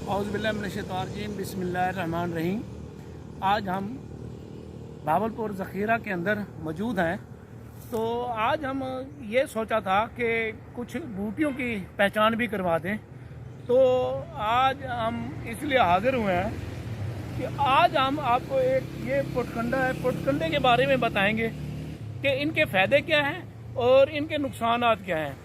औज़ुबिल्लाहिमिनश्शैतानिर्रजीम बिस्मिल्लाहिर्रहमानिर्रहीम। आज हम भावलपुर ज़ख़ीरा के अंदर मौजूद हैं। तो आज हम ये सोचा था कि कुछ बूटियों की पहचान भी करवा दें। तो आज हम इसलिए हाज़िर हुए हैं कि आज हम आपको एक ये पुटकंडा है, पुटकंडे के बारे में बताएंगे कि इनके फ़ायदे क्या हैं और इनके नुकसानात क्या हैं,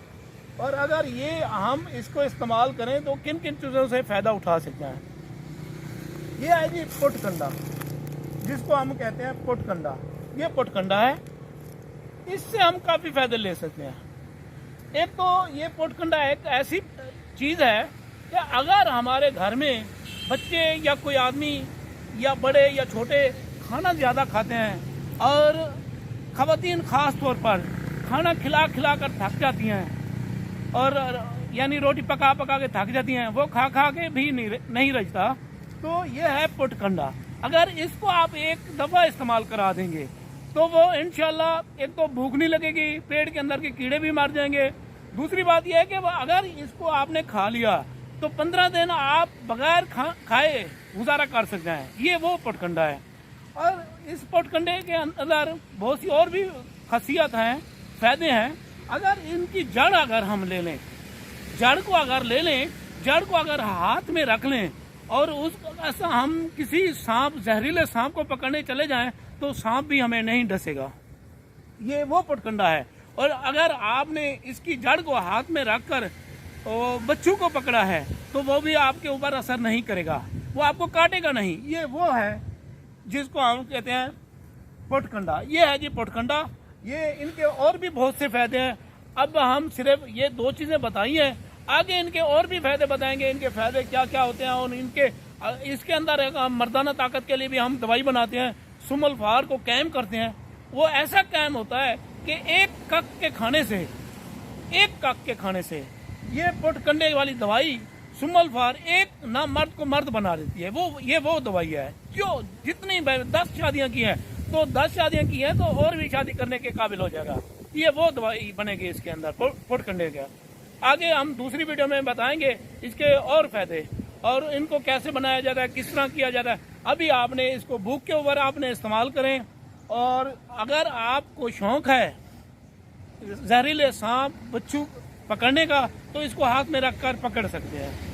और अगर ये हम इसको इस्तेमाल करें तो किन किन चीज़ों से फ़ायदा उठा सकते हैं। ये है जी पुटकंडा, जिसको हम कहते हैं पुटकंडा। ये पुटकंडा है, इससे हम काफ़ी फ़ायदे ले सकते हैं। एक तो ये पुटकंडा एक ऐसी चीज़ है कि अगर हमारे घर में बच्चे या कोई आदमी या बड़े या छोटे खाना ज़्यादा खाते हैं और ख़वातीन ख़ास तौर पर खाना खिला खिला कर थक जाती हैं और यानी रोटी पका पका के थक जाती हैं, वो खा खा के भी नहीं रचता, तो ये है पुटकंडा। अगर इसको आप एक दफ़ा इस्तेमाल करा देंगे तो वो इंशाल्लाह एक तो भूख नहीं लगेगी, पेट के अंदर के कीड़े भी मर जाएंगे। दूसरी बात यह है कि अगर इसको आपने खा लिया तो 15 दिन आप बगैर खाए गुजारा कर सकते हैं। ये वो पुटकंडा है। और इस पुटकंडे के अंदर बहुत सी और भी खासियत हैं, फ़ायदे हैं। अगर इनकी जड़ अगर हम ले लें, जड़ को अगर हाथ में रख लें और उस ऐसा हम किसी सांप, जहरीले सांप को पकड़ने चले जाएं तो सांप भी हमें नहीं डसेगा। ये वो पुटकंडा है। और अगर आपने इसकी जड़ को हाथ में रखकर बच्चों को पकड़ा है तो वो भी आपके ऊपर असर नहीं करेगा, वो आपको काटेगा नहीं। ये वो है जिसको हम कहते हैं पुटकंडा। ये है जी पुटकंडा। ये इनके और भी बहुत से फ़ायदे हैं। अब हम सिर्फ ये दो चीज़ें बताई हैं, आगे इनके और भी फ़ायदे बताएंगे, इनके फ़ायदे क्या क्या होते हैं। और इसके अंदर मर्दाना ताकत के लिए भी हम दवाई बनाते हैं, सुमल फार को कैम करते हैं। वो ऐसा कैम होता है कि एक कक के खाने से ये पुटकंडे वाली दवाई सुमल फार एक ना मर्द को मर्द बना देती है। ये वो दवाई है जो जितनी 10 शादियाँ की हैं तो 10 शादियाँ की हैं तो और भी शादी करने के काबिल हो जाएगा। ये वो दवाई बनेगी इसके अंदर पुटकंडे का। आगे हम दूसरी वीडियो में बताएंगे इसके और फायदे और इनको कैसे बनाया जाता है, किस तरह किया जाता है। अभी आपने इसको भूख के ऊपर आपने इस्तेमाल करें। और अगर आपको शौक है जहरीले सांप बच्चू पकड़ने का तो इसको हाथ में रखकर पकड़ सकते हैं।